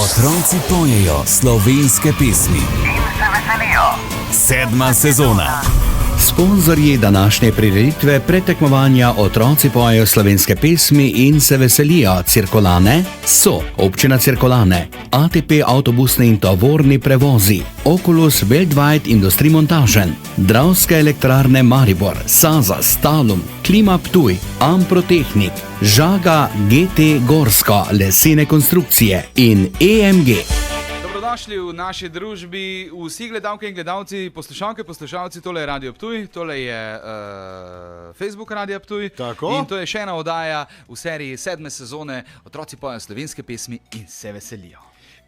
Otroci pojejo slovenske pesmi in se veselijo. 7. sezona. Sponzorji današnje prireditve pretekmovanja Otroci pojejo slovenske pesmi in se veselijo Cirkulane so Občina Cirkulane, ATP avtobusni in tovorni prevozi, Oculus Worldwide Industrie Montažen, Dravske elektrarne Maribor, Saza, Stalum, Klima Ptuj, Amprotehnik, Žaga, GT Gorsko, lesene konstrukcije in EMG. Dobrodošli v naši družbi, vsi gledalke in gledalci, poslušalke, poslušalci, tole je Radio Ptuj, tole je Facebook Radio Ptuj. Tako. In to je še ena oddaja v seriji 7. sezone Otroci pojejo slovenske pesmi in se veselijo.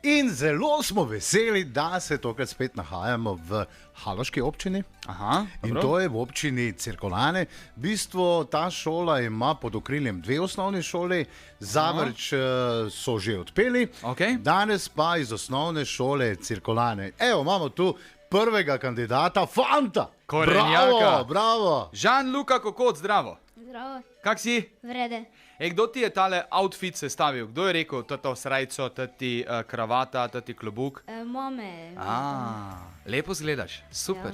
In zelo smo veseli, da se tokrat spet nahajamo v Haloški občini. Aha, in dobro. to je v občini Cirkulane. V bistvu ta šola ima pod okriljem 2 osnovni šoli, Zavrč so že odpeli, Okej. danes pa iz osnovne šole Cirkulane. Evo, imamo tu prvega kandidata, fanta! Korenjaka. Bravo! Žan-Luka Kokot, zdravo. Zdravo, Kak si? vrede. Kdo ti je tale outfit sestavil? Kdo je rekel, to srajco, ti kravata, ti klobuk? Mame. Lepo zgledaš, super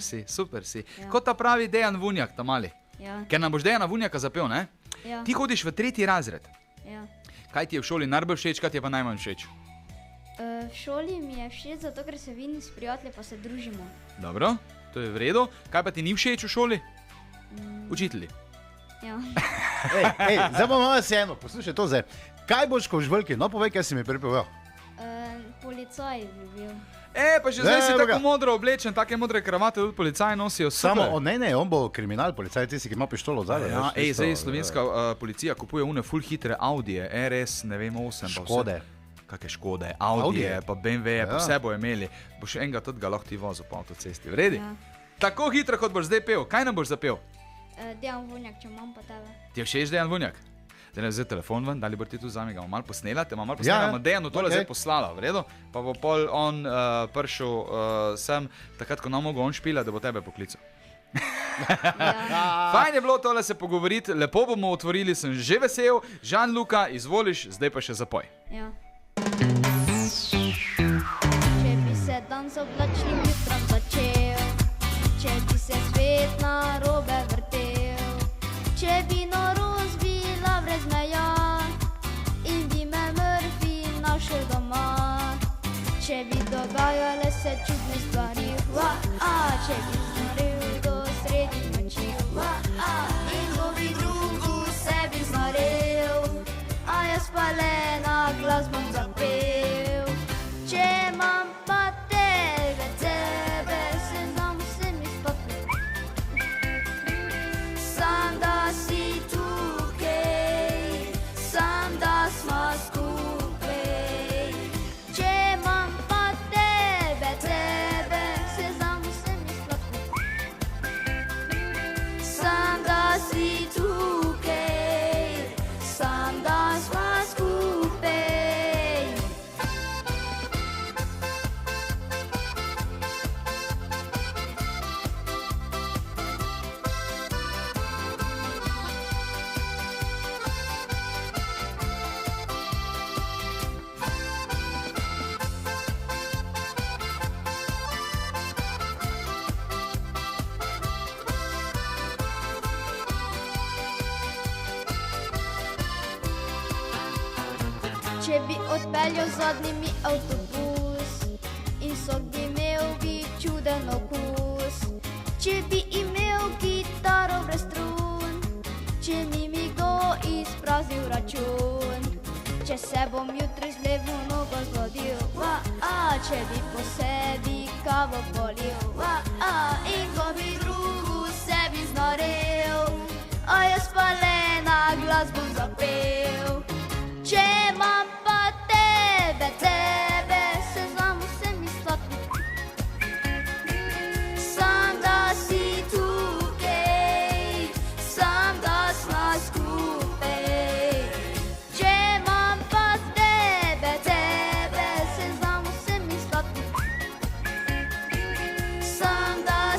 Ja. si. Kot ta pravi Dejan Vunjak, ta mali. Ja, Ker nam boš Dejana Vunjaka zapel, ne? ja, Ti hodiš v 3. razred. ja. Kaj ti je v šoli najbolj všeč, kaj ti je pa najmanj všeč? V šoli mi je všeč, zato ker se vidim s prijatelji, pa se družimo. Dobro, to je v redu. Kaj pa ti ni všeč v šoli? Učitelji. Ja. Zdaj bomo malo eno, poslušaj to zdaj. Kaj boš, ko boš veliki? No, povej, kaj si mi pripeval. Policaj bi bil. Pa že zdaj si Evo tako ga. modro oblečen, take modre kravate tudi policaji nosijo. Samo, Super. ne, on bo kriminal, policaj, tisti, ki ima pištolo zadaj. Ja, veš, tisto, zdaj slovenska policija kupuje une full hitre Audije, RS, ne vem, 8. Škode. Kakšne Škode, Audije, Audije. pa BMW, pa Ja. vse bo imeli. Boš enega tega lahko ti vozil po avtocesti, vredi? Ja. Tako hitro, kot boš zdaj pel. Kaj nam boš zapel? Dejan Vunjak, če imam pa tebe. Ti je všeč Dejan Vunjak? Zdaj ne vzeti telefon ven, da li bo ti tu z vami ga malo posnela, te ima malo posnela, Ja, ima Dejanu tole okej. zdaj poslala, v redu? Pa bo pol on prišel sem, takrat, ko nam mogo on špila, da bo tebe poklical. Ja. Fajn je bilo tole se pogovoriti, lepo bomo otvorili, sem že vesel. Žan-Luka, izvoliš, zdaj pa še zapoj. Ja. Če bi se dan z oblačnim jutrom začel, če bi se svet na robe vrtel, če bi norost bila brez meja in bi me mrtvi našel doma, če bi dogajale se čudne stvari, če bi znorel do sredi noči, in ko bi drugu sebi znorel, a jaz pa le na glas bom zapel. Če imam pa tebe, se znam vsemi spopni. Sam da si tukaj, sam da smo skupaj. Če imam pa tebe, se znam vsemi spopni. Sam da si tukaj, sam da smo skupaj. Če bi odpeljal zadnjimi avtobus in sok bi imel bi čuden okus, če bi imel kitaro brez strun, če mi kdo izpraznil račun, če se bom jutri z levo nogo zgodil, če bi po sebi kavo polil, in ko bi drugu sebi znorel, a jaz pa le na glas bom zapel. Če imam pa tebe, se znam vsemi spopni. Sam da si tukaj, sam da smo skupaj. Če imam pa tebe, se znam vsemi spopni. Sam da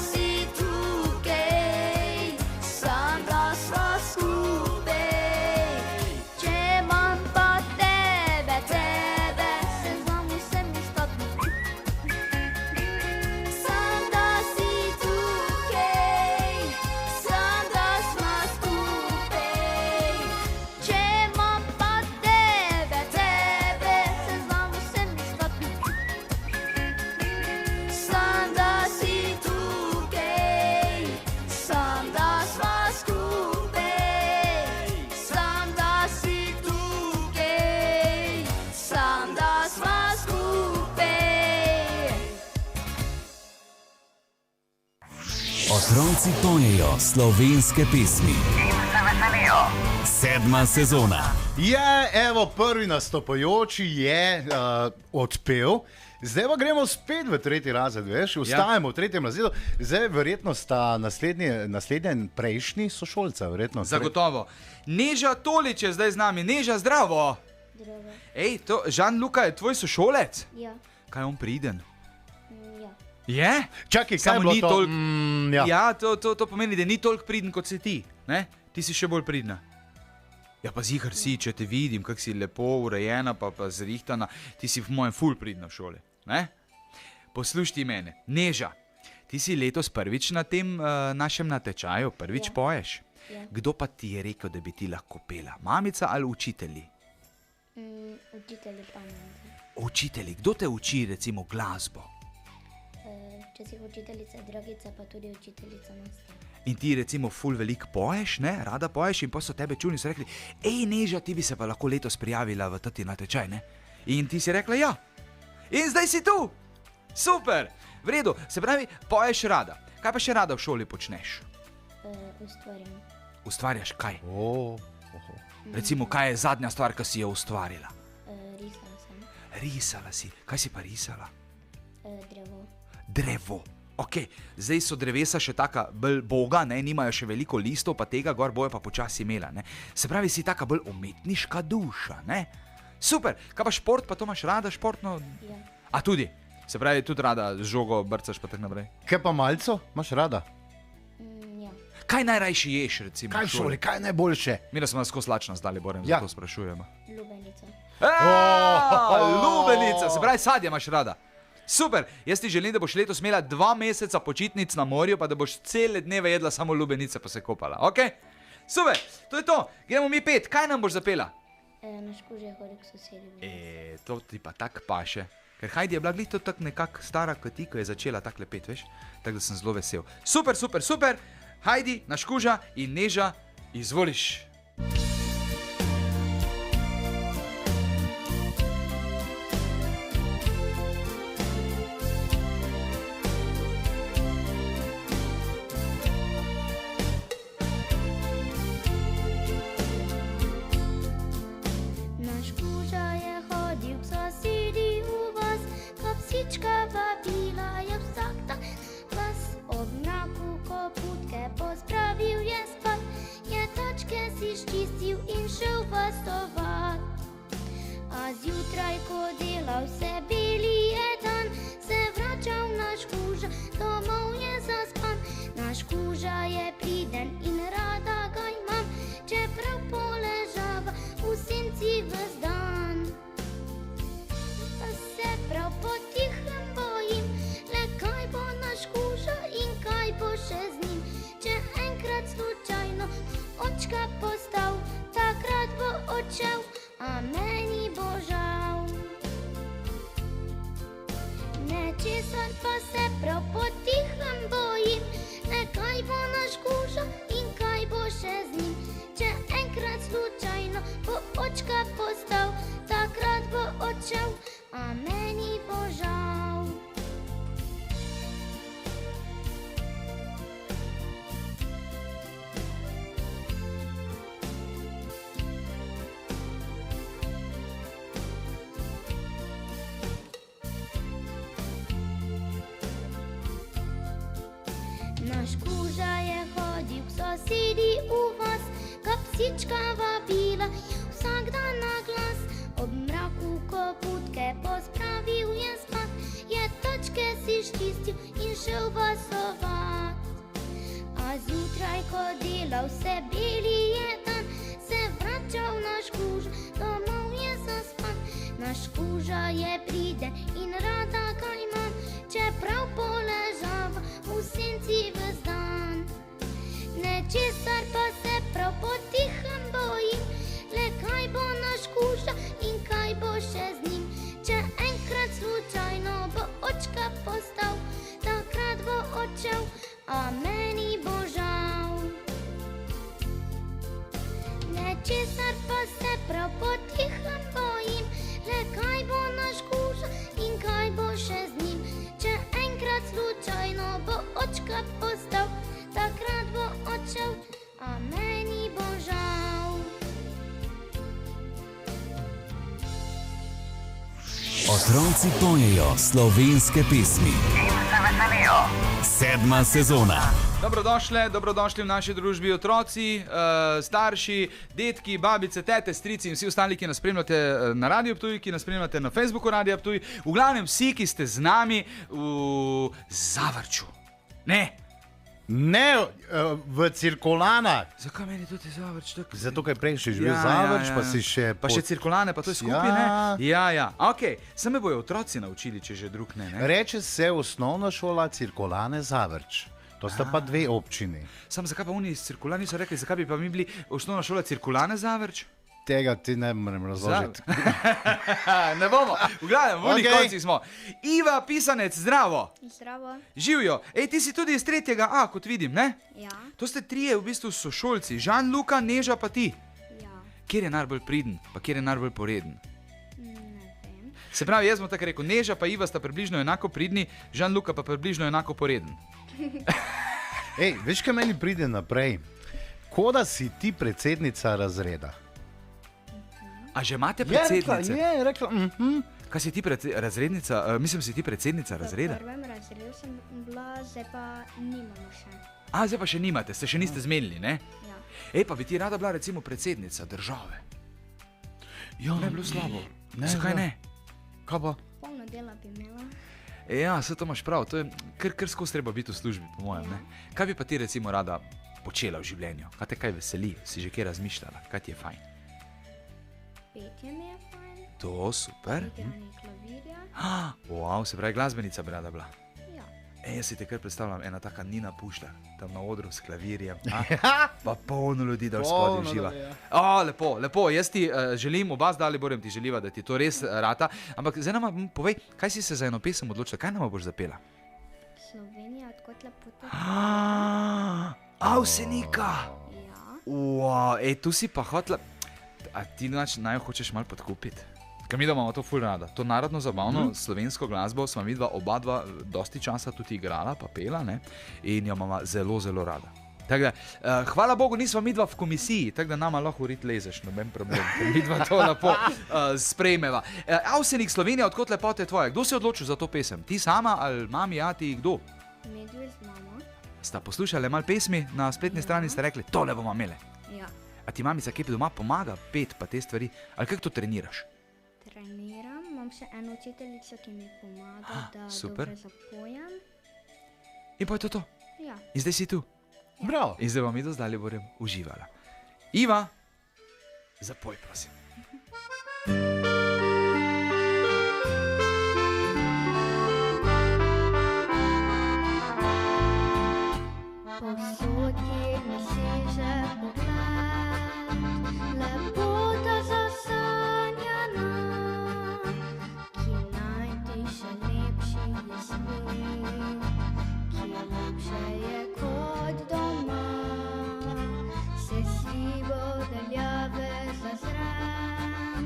Otroci pojejo slovenske pesmi in se veselijo. 7. sezona. Je, evo, prvi nastopajoči je odpel. Zdaj pa gremo spet v 3. razred, veš, ostajamo v 3. razredu. Zdaj verjetno sta naslednji in prejšnji sošolca, verjetno. Zagotovo. Neža Tolič je zdaj z nami. Neža, zdravo. Zdravo. Ej, Žan-Luka je tvoj sošolec? Ja. Kaj on priden? Ja. Je? Čakaj, kaj Samo je bilo ni to? toliko- Ja. Ja, to pomeni, da ni toliko priden kot si ti. Ne? Ti si še bolj pridna. Ja, pa zihar si, če te vidim, kako si lepo urejena, pa zrihtana, ti si v mojem ful pridna v šoli. Ne? Poslušaj mene, Neža, ti si letos prvič na tem našem natečaju, prvič Ja. poješ. Ja. Kdo pa ti je rekel, da bi ti lahko pela? Mamica ali učitelji? Učitelji pa ne. Učitelji, kdo te uči recimo glasbo? Včasih učiteljica Dragica, pa tudi učiteljica Nasta. In ti recimo ful veliko poješ, ne? Rada poješ in pa so tebe čuli in so rekli, ej Neža, ti bi se pa lahko letos prijavila v tati natečaj, ne? In ti si rekla ja. In zdaj si tu. Super, v redu, se pravi, poješ rada. Kaj pa še rada v šoli počneš? Ustvarjam. Ustvarjaš kaj? Oho. Recimo, kaj je zadnja stvar, ki si jo ustvarila? Risala sem. Risala si. Kaj si pa risala? Drevo. Drevo. Ok, zdaj so drevesa še taka bolj boga, ne? Nimajo še veliko listov, pa tega gor bojo pa počasi imela. Ne? Se pravi, si taka bolj umetniška duša. Ne? Super, kaj pa šport, pa to imaš rada športno? Ja. A tudi, se pravi, tudi rada z žogo brcaš pa tako naprej. Kaj pa malco? Imaš rada? Ja. Kaj najrajši ješ, recimo? Kaj v šoli, kaj je najboljše? Mi smo nas skozi lačno zdali, Boren, Ja. zato sprašujemo. Lubenica. Lubenica, se pravi, sadje imaš rada. Super, jaz ti želim, da boš letos imela 2 meseca počitnic na morju, pa da boš cele dneve jedla samo lubenice, pa se kopala, ok? Super, to je to, gremo mi pet, kaj nam boš zapela? Na škuže hodi k sosedju. To ti pa tak paše. Ker Heidi je bila glih to tako nekako stara kot ti, ko je začela takle pet, veš? Tako da sem zelo vesel. Super, super, super, Heidi, Naškuža in Neža, izvoliš. Naš kuža je hodil k sosedi v vas, ko psička vabila je vsak dan vas. Ob mraku koputke pospravil je spat, je tačke si ščistil in šel vasovat. A zjutraj, ko delal se beli je dan, se vračal naš kuža, domov je zaspan. Naš kuža je priden in rada ga imam, čeprav poležava v senci ves dan. Pa se prav potihem bojim, le kaj bo naš kuža in kaj bo še z njim. Če enkrat slučajno očka postal, takrat bo odšel, a meni bo žal. Nečesar pa se prav potihem bojim, le kaj bo naš kuža in kaj bo še z njim. Če enkrat slučajno bo očka postal, takrat bo odšel, a meni bo žal. Naš kuža je hodil k sosedi v vas, ko psička vabila je vsak dan na glas. Ob mraku koputke pospravil je spat, je tačke si ščistil in šel vasovat. A zjutraj, ko delal se beli je dan, se vračal naš kuža, domov je zaspan. Naš kuža je priden in rada ga imam, čeprav poležava v senci ves dan. Nečesar pa se prav potihem bojim, le kaj bo naš kuža in kaj bo še z njim. Če enkrat slučajno bo očka postal, takrat bo odšel, a meni bo žal. Nečesar pa se prav potihem bojim, le kaj bo naš kuža in kaj bo še z njim. Če enkrat slučajno bo očka postal, Otroci pojejo slovenske pesmi. In se veselijo. 7. sezona. Dobrodošli v naši družbi otroci, starši, detki, babice, tete, strici in vsi ostali, ki nas spremljate na Radio Ptuj, ki nas spremljate na Facebooku Radio Ptuj. V glavnem vsi, ki ste z nami v Zavrču. Ne, v Cirkulanah. Zakaj meni tudi Zavrč? Zato, ker prej si živel Zavrč, pa si še... Pa še Cirkulane, pa to je skupaj, ne? Ja. Ok, se me bojo otroci naučili, če že drug ne. Reče se osnovna šola Cirkulane Zavrč. To sta pa dve občini. Sam zakaj pa oni iz Cirkulani so rekli, zakaj bi pa mi bili osnovna šola Cirkulane Zavrč? Tega ti ne morem razložiti. Ne bomo, v glavnem, v unih koncih smo. Iva Pisanec, zdravo. Zdravo. Živijo. Ti si tudi iz 3. A, kot vidim, ne? Ja. To ste trije v bistvu sošolci, Žan, Luka, Neža pa ti. Ja. Kjer je najbolj priden, pa kjer je najbolj poreden? Ne vem. Se pravi, jaz bom tako rekel, Neža pa Iva sta približno enako pridni, Žan, Luka pa približno enako poreden. Veš, kaj meni pride naprej? Ko da si ti predsednica razreda. A že imate predsednice? Je rekla. Kaj si ti razrednica, mislim, si ti predsednica razreda? V prvem razredu sem bila, zdaj pa nimamo še. Zdaj pa še nimate, se še niste zmenili, ne? Ja. Pa bi ti rada bila recimo predsednica države. Ne bi bilo slabo. Zakaj ne? Kaj pa? Polno dela bi imela. Ja, vse to imaš prav, to je kar skozi treba biti v službi, po mojem, ne? Kaj bi pa ti recimo rada počela v življenju? Kaj te kaj veseli? Si že kaj razmišljala? Kaj ti je fajn? Petje mi je fajn. To, super. Igranje klavirja. Wow, se pravi, glasbenica bi rada bila. Ja. Jaz si te kar predstavljam, ena taka Nina Pušlar, tam na odru s klavirjem, pa polno ljudi, da v spodnji uživa. Lepo, jaz ti želim, oba z Daliborjem ti želiva, da ti to res rata, ampak zdaj nama povej, kaj si se za eno pesem odločila, kaj nama boš zapela? Slovenija, odkot lepoto. Avsenika! Ja. Wow, tu si pa hotla, a ti naj hočeš malo podkupiti? Ker mi da imamo to ful rada. To narodno zabavno slovensko glasbo sva midva oba dva dosti časa tudi igrala, pa pela, ne? In jo imamo zelo, zelo rada. Tako da, hvala Bogu, nisva midva v komisiji, tako da nama lahko rit lezeš, noben problem, ker midva to lepo sprejmeva. Avsenik Slovenija, odkot lepote tvoje? Kdo se je odločil za to pesem? Ti sama ali mami, ati, kdo? Medve z mamo. Sta poslušali malo pesmi, na spletni strani ste rekli, tole bomo imeli. Ja. A ti mamica kje doma pomaga pet pa te stvari? Ali kako to treniraš? Treniram, imam še eno učiteljico, ki mi pomaga, da super. dobro zapojem. In pa je to to. Ja. In zdaj si tu. Bravo. In zdaj vam z Daliborjem uživala. Iva, zapoj, prosim. Povsod, kjer mi seže pogled, lepota zasanjana, ki najti še lepši je svet, ki lepše je kot doma. Se sivo daljave zazrem,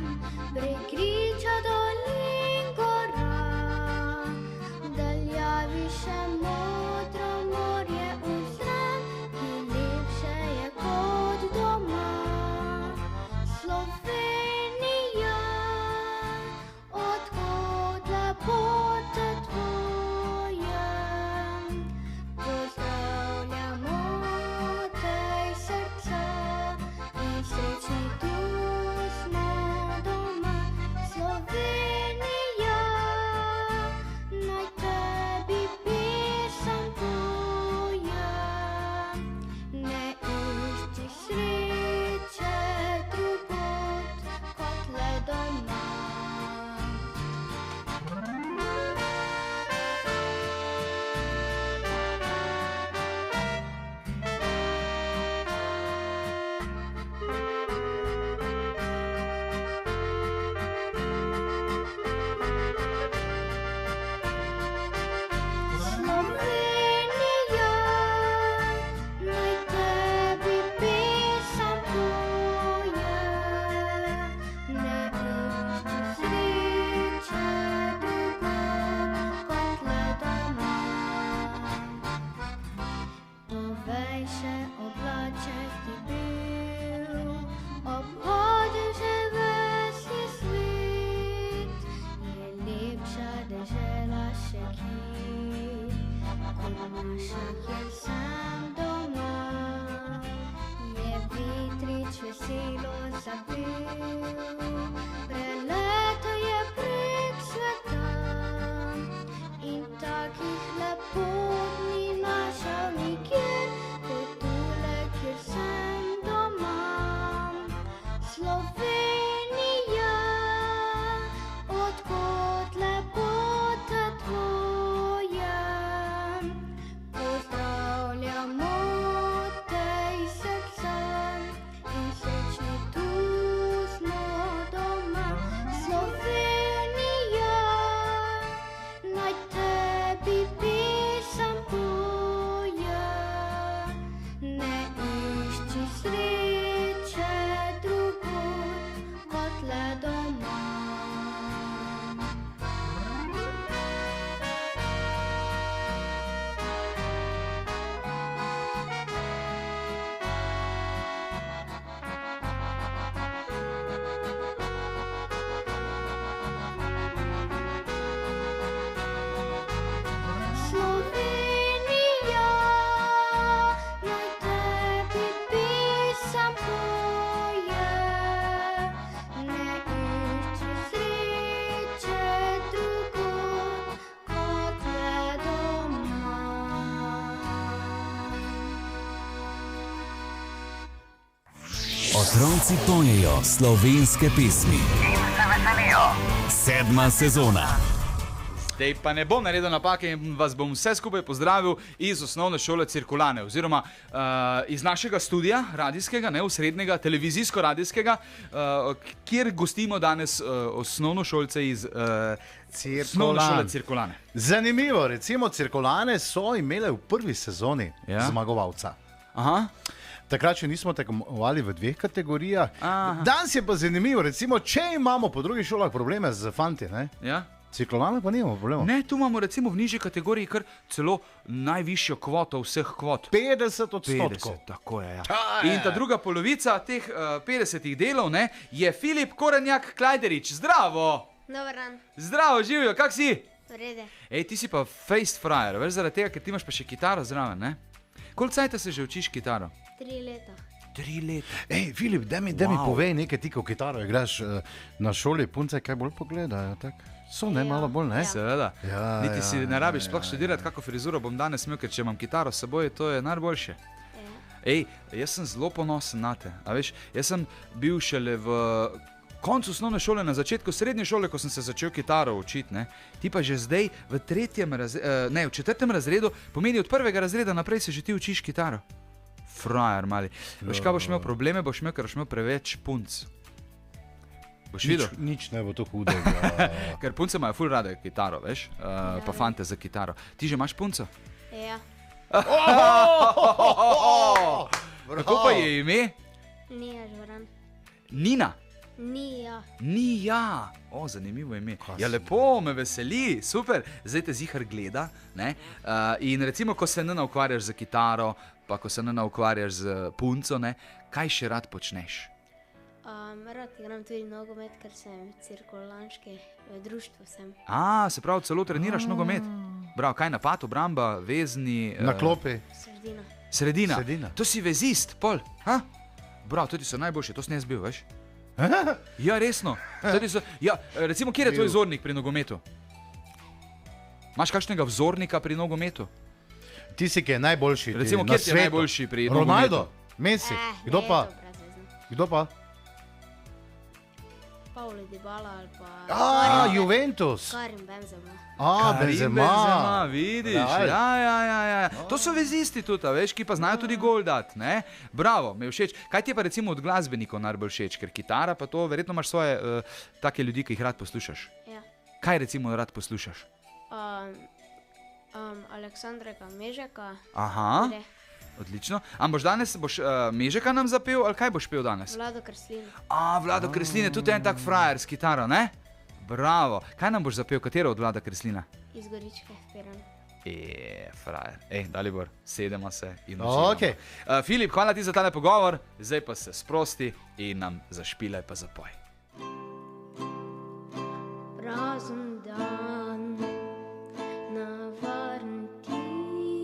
Kot naša, kjer sem doma, je vetrič veselo zapel. Preleto je prek sveta in takih lepot ni našel nikjer, kot tule, kjer sem doma. Slovenija, odkot lepota tvoja, pozdravljamo te iz srca in srečni tu smo doma. Slovenija, naj tebi pesem poja, ne išči sreče drugod kot le doma. Slovenija, naj tebi pesem poje, ne išči sreče drugod kot le doma. Otroci pojejo slovenske pesmi. Sedma sezona. Zdaj pa ne bom naredil napake in vas bom vse skupaj pozdravil iz osnovne šole Cirkulane, oziroma iz našega studia radijskega, ne osrednjega, televizijsko-radijskega, kjer gostimo danes osnovnošolce iz osnovne šole Cirkulane. Zanimivo, recimo Cirkulane so imele v prvi sezoni Ja. zmagovalca. Aha. Takrat še nismo tekmovali v dveh kategorijah. Aha. Danes je pa zanimivo, recimo, če imamo po drugih šolah probleme z fanti, ne? Ja. Cirkulane pa nimamo problemov. Ne, tu imamo recimo v nižji kategoriji kar celo najvišjo kvoto vseh kvot. 50%. Tako je. Ja. je. In ta druga polovica teh 50 delov, ne, je Filip Korenjak Klajderič. Zdravo! Dobar dan, Zdravo, živijo, kak si? v redu. Ej, ti si pa face frajer, veš, zaradi tega, ker ti imaš pa še kitaro zraven, ne? Koliko cajta se že učiš kitaro? 3 leta. 3 leta. Ej, Filip, da mi Wow. povej nekaj, ti ko kitaro igraš na šoli, punce kaj bolj pogledajo, tak? So ne, Ja. malo bolj, ne? Ja. Seveda. Ja, Niti ja, si ne rabiš sploh študirati, kako frizuro bom danes imel, ker če imam kitaro s seboj, to je najboljše. Ja. Ej, jaz sem zelo ponosen na te. A veš, jaz sem bil šele v koncu osnovne šole, na začetku srednje šole, ko sem se začel kitaro učiti, ne. Ti pa že zdaj v v 4. razredu, pomeni od 1. razreda naprej se že ti učiš kitaro. Frajer mali. Veš, kaj boš imel probleme, boš imel, ker boš imel preveč punc. Boš videl? Nič ne bo to hudega. Ker punce imajo ful rade kitaro, veš, pa fante za kitaro. Ti že imaš punco? Ja. Kako pa je ime? Nija Žoran. Nina. Nija. Nija. O, zanimivo ime. Ja, lepo, me veseli, super. Zdaj te zihar gleda. Ne? In recimo, ko se ne ukvarjaš z kitaro, pa ko se ne ukvarjaš z punco, ne? Kaj še rad počneš? Rad igram tudi nogomet, ker sem cirkulanški, v društvu sem. Se pravi, celo treniraš nogomet. Prav, kaj napad, obramba, vezni. Na klopi. Sredina. Sredina. Sredina. To si vezist, pol. Prav, tudi so najboljši, to sem jaz bil, veš. Ja, resno. Ja, recimo, kje je tvoj vzornik pri nogometu? Imaš kakšnega vzornika pri nogometu? Ti si, ki je najboljši. Recimo, na kje ti je svetu. najboljši pri Ronaldo, nogometu? Messi. Kdo pa? Kdo pa? Paulo Dybala ali pa Juventus. Karim Benzema. Karim Benzema. Vidiš, Daj. ja. To so vezisti tudi, a veš, ki pa znajo tudi gol dati, ne? Bravo, mi je všeč. Kaj ti je pa recimo od glasbenikov najbolj všeč? Ker kitara pa to, verjetno imaš svoje take ljudi, ki jih rad poslušaš. Ja. Kaj recimo rad poslušaš? Aleksandra Mežeka. Aha, odlično. Boš danes Mežeka nam zapel ali kaj boš pel danes? Vlado Kreslin. Vlado Kreslin je tudi en tak frajer s kitaro, ne? Bravo. Kaj nam boš zapel, katero od Vlada Kreslina? Iz Goričke, Piran. Frajer. Dalibor, sedemo se in Okej. Filip, hvala ti za tale pogovor, zdaj pa se sprosti in nam zašpilaj pa zapoj. Prazen dan, navaren ti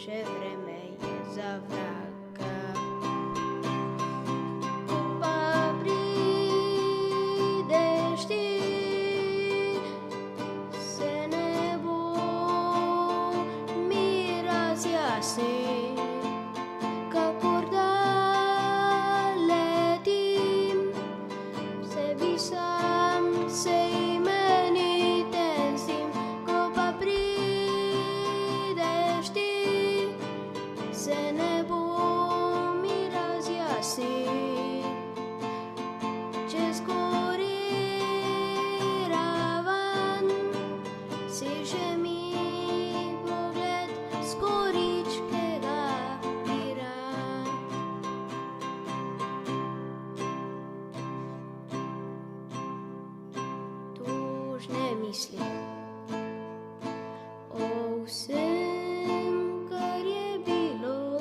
če vreme je za vraga. Ko pa prideš ti, se nebo mi razjasni. Kakor da letim, sebi sam se imeniten s tim. Ko pa prideš ti, se nebo mi razjasni. Čez gori ravan seže mi pogled s goričkega Pirana. Tužne misli o vsem, kar je bilo,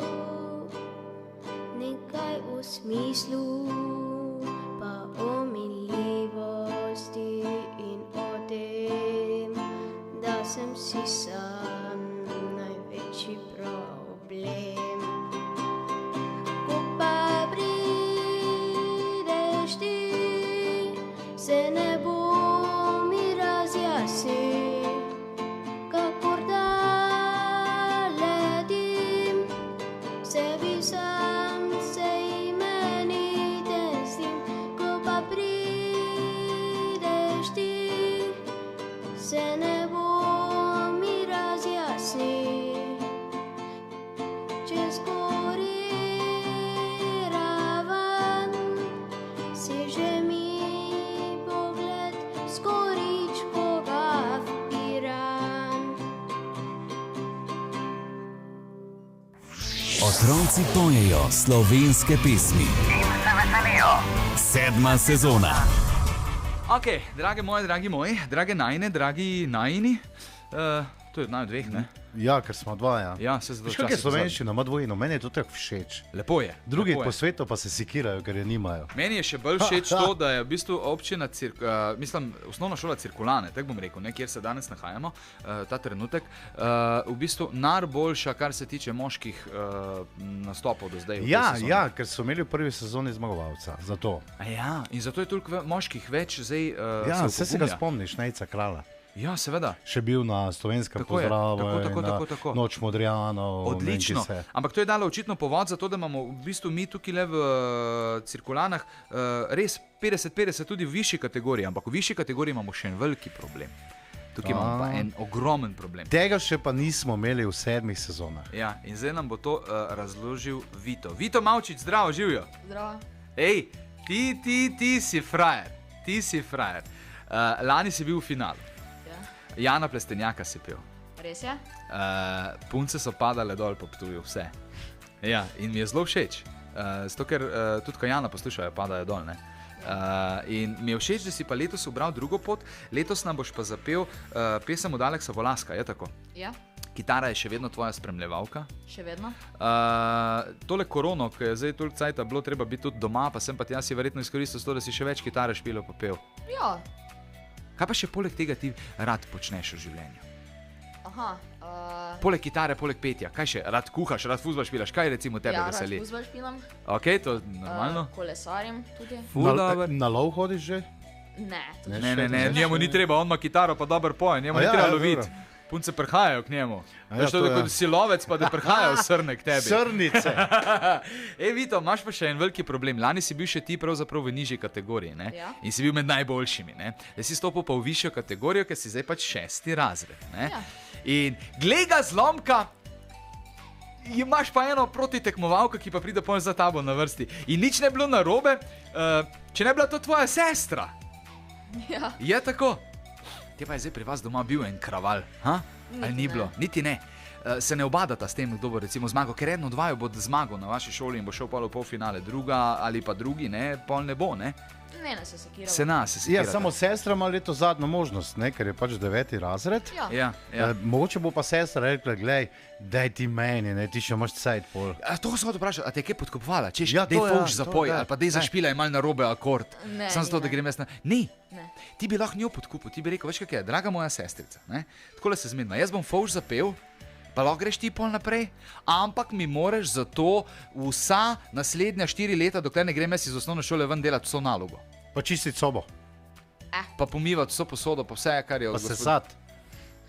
nekaj o smislu, pa o minljivosti in o tem, da sem si sam največji problem. Ko pa prideš ti, se nebo mi razjasni. Kakor da letim, sebi sam se imeniten s tim. Ko pa prideš ti, se nebo mi razjasni. Čez gori ravan seže mi pogled s goričkega Piran. Otroci pojejo slovenske pesmi. Sedma sezona. Ok, drage moje, dragi moji, drage najne, dragi najini. To je od naju dveh, ne? Ja, ker smo dva, ja. Ja, se zdaj Veš, kak je slovenščina, ima dvojino, meni je to tako všeč. Lepo je. Drugi lepo po je. svetu pa se sikirajo, ker je nimajo. Meni je še bolj všeč to, da je v bistvu občina, osnovna šola Cirkulane, tako bom rekel, ne, kjer se danes nahajamo, ta trenutek, v bistvu najboljša, kar se tiče moških nastopov do zdaj. v tej Ja, sezoni. ja, ker so imeli v prvi sezoni zmagovalca, zato. A ja, in zato je toliko moških več zdaj. Ja, vse se ga opogumlja. spomniš, Nejca Kralja. Ja, seveda. Še bil na Slovenskem Tako je, pozdravu, tako. Noč Modrijanov. Odlično. Ampak to je dalo očitno povod za to, da imamo v bistvu mi tukaj le v Cirkulanah res 50-50 tudi v višji kategoriji, ampak v višji kategoriji imamo še en veliki problem. Tukaj imamo pa en ogromen problem. Tega še pa nismo imeli v 7 sezonah. Ja, in zdaj nam bo to razložil Vito. Vito Mavčič, zdravo, živijo. Zdravo. Ej, ti si frajer, ti si frajer. Lani si bil v finalu. Jana Plestenjaka si pil. Res je? Punce so padale dol po Ptuju, vse. Ja, in mi je zelo všeč. Zato, ker tudi ko Jana poslušajo, padajo dol. Ne? In mi je všeč, da si pa letos ubral drugo pot. Letos nam boš pa zapel pesem od Aleksa Volaska, je tako? Ja, Kitara je še vedno tvoja spremljevalka. še vedno. Tole korono, ki je zdaj toliko cajta bilo treba biti tudi doma, pa sem pa tja si verjetno izkoristil to, da si še več kitare špilov popel. Ja, Kaj pa še poleg tega ti rad počneš v življenju? aha. Poleg kitare, poleg petja, kaj še? Rad kuhaš, rad fuzbal špilaš, kaj recimo tebe Ja, veseli? rad fuzbal špilam. Ok, to je normalno. Kolesarim tudi. Ful dober. Na lov hodiš že? Ne, to Ne, njemu ni treba, on ima kitaro pa dober pojem, njemu A ni ja, treba ja, loviti. dobro. Punce prihajajo k njemu. A ja, Veš, to to je ja. kot silovec, pa da prihajajo srne k tebi. Srnice. Ej, Vito, imaš pa še en veliki problem. Lani si bil še ti pravzaprav v nižji kategoriji, ne? Ja. In si bil med najboljšimi, ne? Zdaj si stopil pa v višjo kategorijo, ker si zdaj pač 6. razred, ne? Ja. In glej ga zlomka, imaš pa eno protitekmovalko, ki pa pride potem za tabo na vrsti. In nič ne bi bilo narobe, če ne bi bila to tvoja sestra. Ja. Je tako? Te pa je zdaj pri vas doma bil en kraval, ha? Ali ni ne. bilo? Niti ne. Se ne obadata s tem, kdo bo recimo zmagal, ker eno od vaju bo zmagal na vaši šoli in bo šel pa v polfinale, druga ali pa drugi, ne, pol ne bo, ne? Ne se sekiramo. Se nas, se Ja, sekirata. samo sestra ima leto zadnjo možnost, ne, ker je pač 9. razred. Ja. Ja. Mogoče bo pa sestra rekla, glej, daj ti meni, ne, ti še imaš cajt pol. To sem hotel vprašati, a te je kaj podkupovala? Češ, Ja, ja, dej to ja, fouš to zapoj, ja. ali pa dej zašpila je mal na robe akord. Ne, Sam zato, da ne. grem jaz na... Ni. Ne. Ti bi lahko njo podkupil, ti bi rekel, veš kaj je, draga moja sestrica, ne? Takole se zmenimo, jaz bom fouš zapel, pa lahko greš ti pol naprej, ampak mi moraš za to vsa naslednja 4 leta, dokler ne grem jaz iz osnovne šole ven delati vso nalogo. Pa čistiti sobo, Pa pomivati vso posodo, pa vse, kar je pa od se gospod- sad.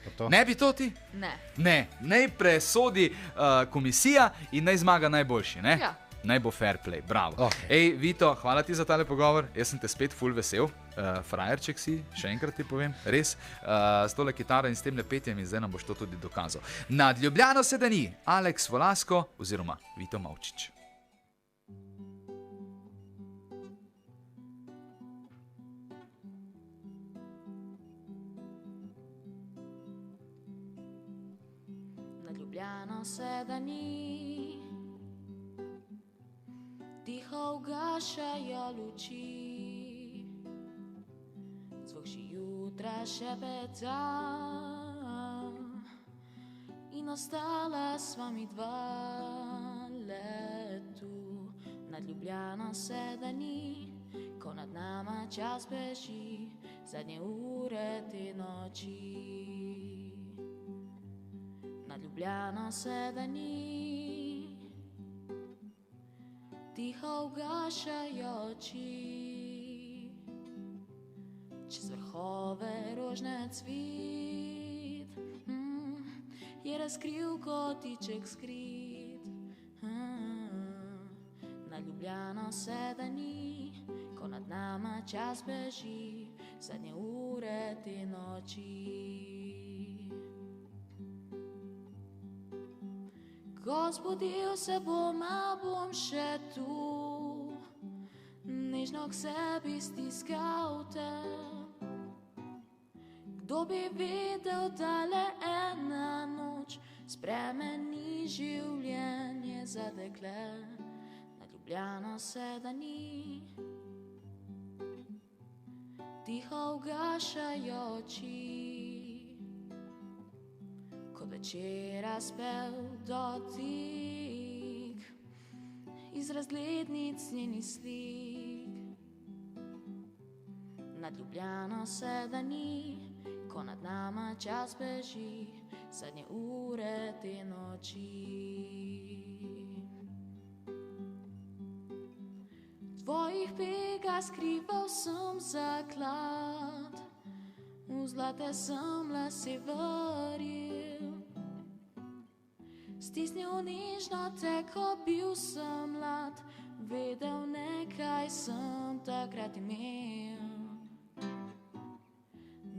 Pa to. Ne bi to ti? Ne. Ne, naj presodi komisija in naj zmaga najboljši, ne? Ja. Naj bo fair play, bravo. Okej. Ej, Vito, hvala ti za tale pogovor, jaz sem te spet ful vesel, frajerček si, še enkrat ti povem, res, s tole kitaro in s tem lepetjem in zdaj nam boš to tudi dokazal. Nad Ljubljano sedani Aleks Volasko oziroma Vito Mavčič. Nad Ljubljano sedani, tiho ugašajo luči, zvok še jutra šepeta in ostala sva mi dva le tu. Nad Ljubljano sedani, ko nad nama čas beži, zadnje ure te noči. Nad Ljubljano sedani, tiho ugašajo oči, čez vrhove rožne cvit, je razkril kotiček skrit. Nad Ljubljano sedani, ko nad nama čas beži, zadnje ure te noči. Ko zbudil se bom, a bom še tu, nežno k sebi stiskal te. Kdo bi vedel, da le ena noč spremeni življenje za dekle. Nad Ljubljano sedani, tiho ugašajo oči, kot večera spel dotik iz razglednic njenih slik. Nad Ljubljano sedani, ko nad nama čas beži, zadnje ure te noči. Tvojih pega skrival sem zaklad, v zlate sem lase verjel, stisnil nežno te, ko bil sem mlad, vedel nekaj sem takrat imel.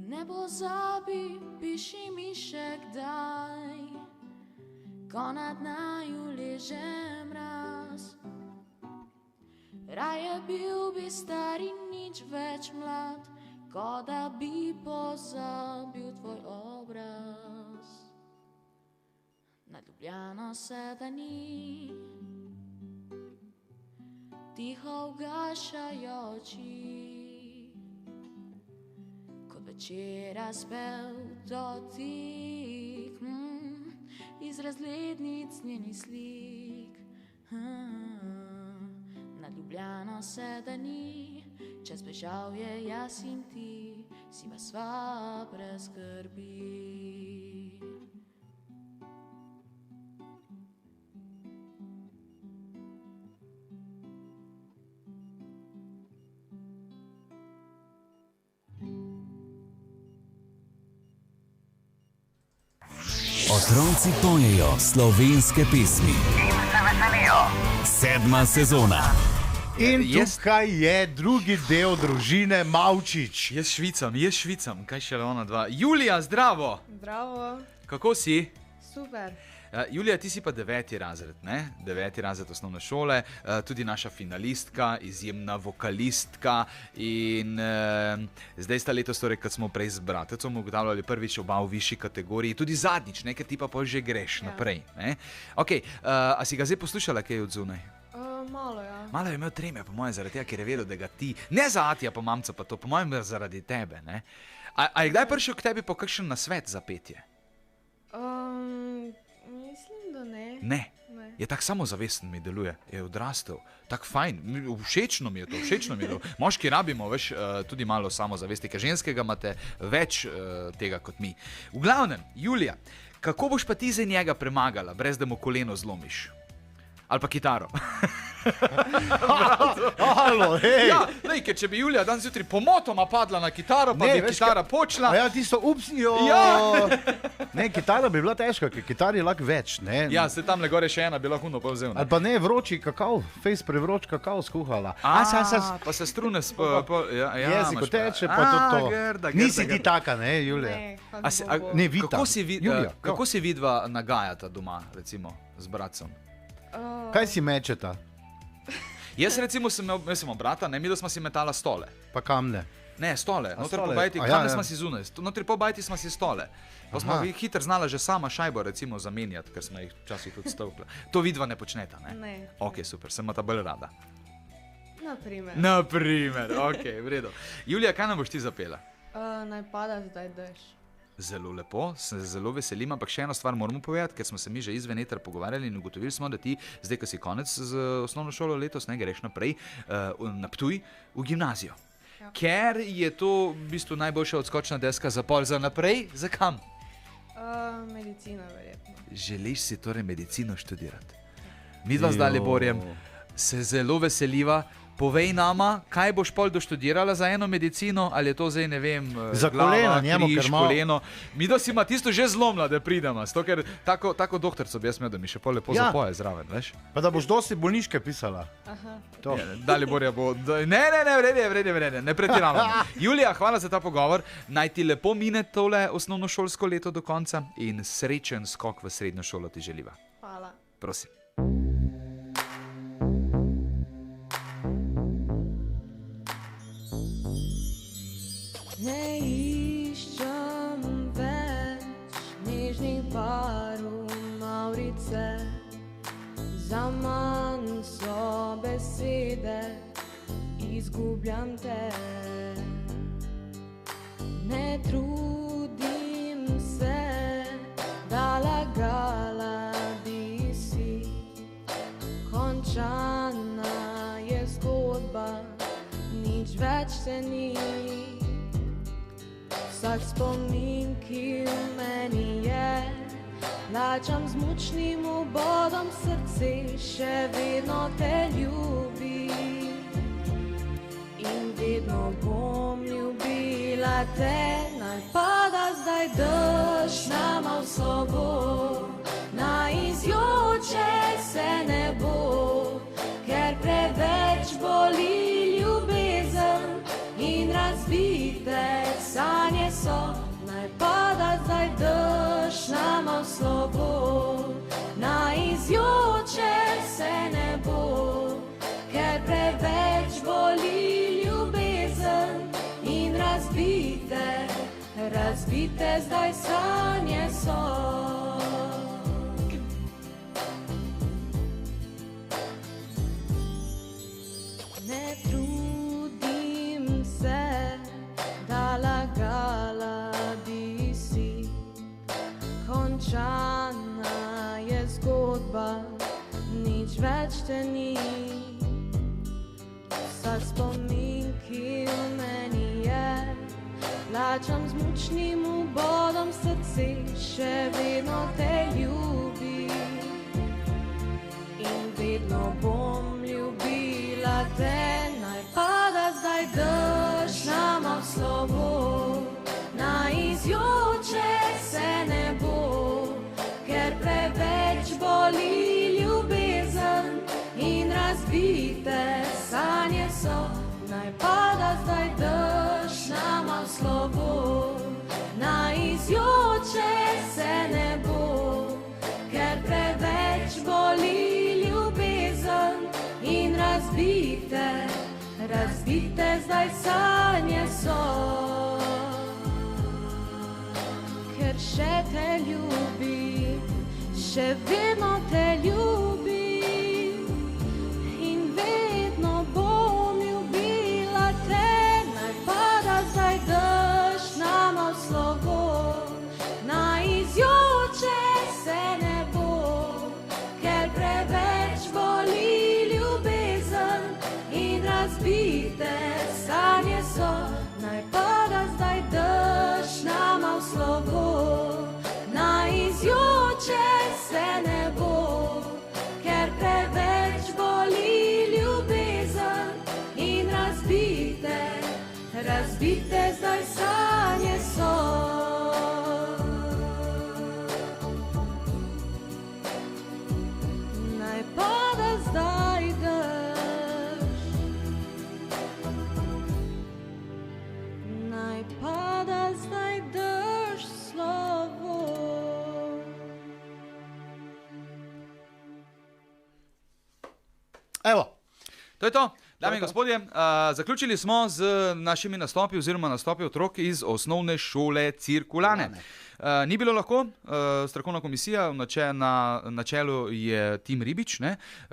Ne pozabi, piši mi še kdaj, ko nad naju leže mraz. Raje bil bi star in nič več mlad, ko da bi pozabil tvoj obraz. Nad Ljubljano sedani, tiho ugašajo oči, kot večera spel dotik iz razglednic njenih slik. Nad Ljubljano sedani, čas bežal je jaz in ti, si pa sva brez skrbi. Otroci pojejo slovenske pesmi. Sedma sezona. In Jaz- tukaj je drugi del družine Mavčič. Jaz švicam, kaj še le ona dva. Julija, zdravo! Zdravo, Kako si? super. Julija, ti si pa 9. razred, ne? 9. razred osnovne šole, tudi naša finalistka, izjemna vokalistka in zdaj sta letos, torej, kad smo prej z bratecom ugotavljali prvič oba v višji kategoriji, tudi zadnjič, ne, ker ti pa pol že greš naprej, ne? Ok, a si ga zdaj poslušala, kaj je od zunaj? Malo, ja. Malo je imel treme, po mojem, zaradi tega, ker je vedel, da ga ti, ne za Atija pa mamca pa to, po mojem, zaradi tebe, ne? A je kdaj prišel k tebi po kakšen nasvet za petje? Mislim, da ne. Ne. Ne. Je tako samozavesten mi deluje, je odrastel, tako fajn, všečno mi je to. Moški rabimo tudi malo samozavesti, ker ženskega imate več tega kot mi. V glavnem, Julija, kako boš pa ti za njega premagala, brez da mu koleno zlomiš? Ali pa kitaro. Halo, hej! Ja, lej, ker če bi Julija danes jutri pomotoma padla na kitaro, pa bi kitara počela. Ja, tisto upsijo. Ja. Ne, kitara bi bila težka, ker kitar je lahko več, ne? Ja, se tam le gore še ena bi lahko povzel. Ali pa ne, vroči kakao, fejs prevroč kakao skuhala. Pa se strune Jezik teče, pa to. Nisi ti taka, ne, Julija? Ne, Vita. Kako si vidva nagajata doma, recimo, z bratcem? Kaj si mečeta? Jaz recimo sem imel brata, mi da smo si metala stole. Pa kamne? Ne, stole. Notri po bajti, kamne smo si zunaj. Notri po bajti smo si stole. Pa smo hitro znala že sama šajbo recimo zamenjati, ker smo jih včasih tudi stavkla. To vidva ne počneta, ne? Ne. Ok, super, sem ta bolj rada. Naprimer, ok, v redu. Julija, kaj nam boš ti zapela? Naj pada zdaj dež. Zelo lepo, se zelo veselim, ampak še eno stvar moramo povedati, ker smo se mi že izven etra pogovarjali in ugotovili smo, da ti, zdaj, ko si konec z osnovno šolo letos, ne greš naprej na Ptuj v gimnazijo. Ja. Ker je to v bistvu najboljša odskočna deska za pol za naprej, za kam? Medicina, verjetno. Želiš si torej medicino študirati? Midva z Daliborjem se zelo veseliva. Povej nama, kaj boš pol doštudirala za eno medicino, ali je to zdaj, ne vem, za glava, koleno, njemu, križ, koleno. Mi da si ima tisto že zlomila, da pridemo, ker tako doktorco bi jaz imel, da mi še pol lepo zapoje zraven, veš? Pa da boš dosti bolniške pisala. Daliborja bo... Ne, vrede, ne pretiravamo. Julija, hvala za ta pogovor. Naj ti lepo mine tole osnovnošolsko leto do konca in srečen skok v srednjo šolo ti želiva. Hvala. Prosim. Ne iščem več nežnih barv Mavrice, zaman so besede, izgubljam te. Ne trudim se, da lagala bi si, končana je zgodba, nič več se ni. Vsak spomin, ki v meni je, plačam z mučnim ubodom srce, še vedno te ljubi. In vedno bom ljubila te, naj pada zdaj dež nama v sobo, naj izjoče se ne bo, ker preveč boli ljubezen in razbite sanje so, naj pada zdaj dež nama v slobo, naj izjoče se ne bo, ker preveč boli ljubezen in razbite zdaj sanje so. Ne trudim se, da lagala bi si, končana je zgodba, nič več te ni. Vsak spomin, ki v meni je, plačam z mučnim ubodom srce, še vedno te ljubi. In vedno bom ljubila te, naj pada zdaj dež nama v slobo, naj izjoče se ne bo, ker preveč boli ljubezen in razbite sanje so, naj pada zdaj dež nama v slobo, naj izjoče se ne bo, ker preveč boli ljubezen in razbite zdaj sanje so. Ker še te ljubi, še vedno te ljubi in vedno bom ljubila te, naj pada zdaj dež nama v slovo, naj izjoče se ne bo, ker preveč Evo. To je to. Dame in gospodje, zaključili smo z našimi nastopi oziroma nastopi otrok iz osnovne šole Cirkulane. Ni bilo lahko, strokovna komisija, na čelu je Tim Ribič,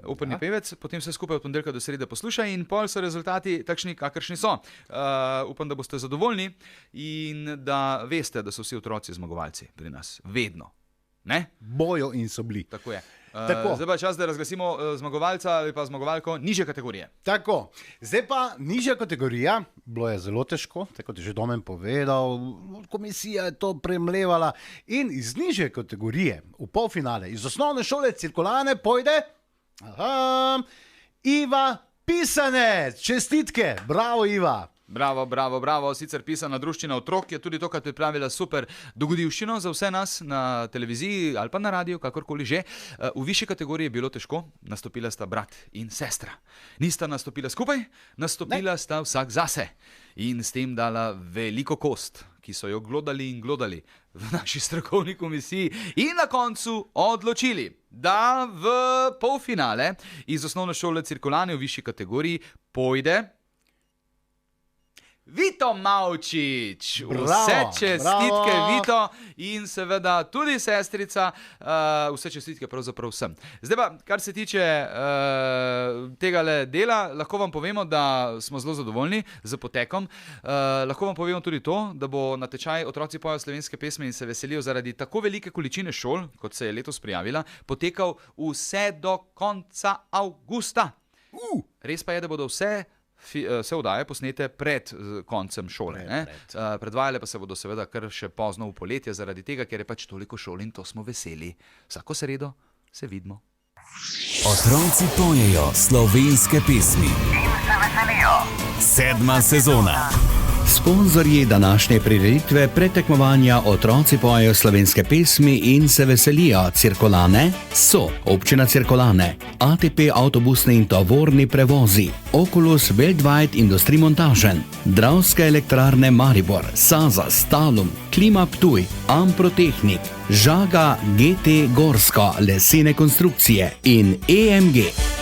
operni pevec, potem vse skupaj od ponedeljka do srede posluša in pol so rezultati takšni, kakršni so. Upam, da boste zadovoljni in da veste, da so vsi otroci zmagovalci pri nas. Vedno. Ne? Bojo in so bili. Tako je. Tako. Zdaj pa je čas, da razglasimo zmagovalca ali pa zmagovalko nižje kategorije. Tako, zdaj pa nižja kategorija, bilo je zelo težko, tako kot je že Domen povedal, komisija je to premlevala in iz nižje kategorije v polfinale iz osnovne šole Cirkulane pojde Iva Pisanec. Čestitke, bravo Iva. Bravo, bravo, bravo. Sicer pisana druščina otrok je tudi tokrat pripravila super dogodivščino za vse nas na televiziji ali pa na radiju, kakorkoli že. V višji kategoriji je bilo težko, nastopila sta brat in sestra. Nista nastopila skupaj, nastopila sta vsak zase in s tem dala veliko kost, ki so jo glodali in glodali v naši strokovni komisiji in na koncu odločili, da v polfinale iz osnovne šole Cirkulane v višji kategoriji pojde Vito Mavčič. Vse čestitke, Vito, in seveda tudi sestrica, vse čestitke pravzaprav vsem. Zdaj pa, kar se tiče tegale dela, lahko vam povemo, da smo zelo zadovoljni z potekom. Lahko vam povemo tudi to, da bo natečaj Otroci pojejo slovenske pesmi in se veselijo zaradi tako velike količine šol, kot se je letos prijavila, potekal vse do konca avgusta. Res pa je, da bodo vse oddaje posnete pred koncem šole. Predvajale pa se bodo seveda kar še pozno v poletje, zaradi tega, ker je pač toliko šol in to smo veseli. Vsako sredo se vidimo. Otroci pojejo slovenske pesmi in se veselijo. 7. sezona. Sponzorji današnje prireditve pretekmovanja Otroci pojejo slovenske pesmi in se veselijo Cirkulane so Občina Cirkulane, ATP avtobusni in tovorni prevozi, Oculus Worldwide Industrie Montažen, Dravske elektrarne Maribor, Saza, Stalum, Klima Ptuj, Amprotehnik, Žaga GT Gorsko, lesene konstrukcije in EMG.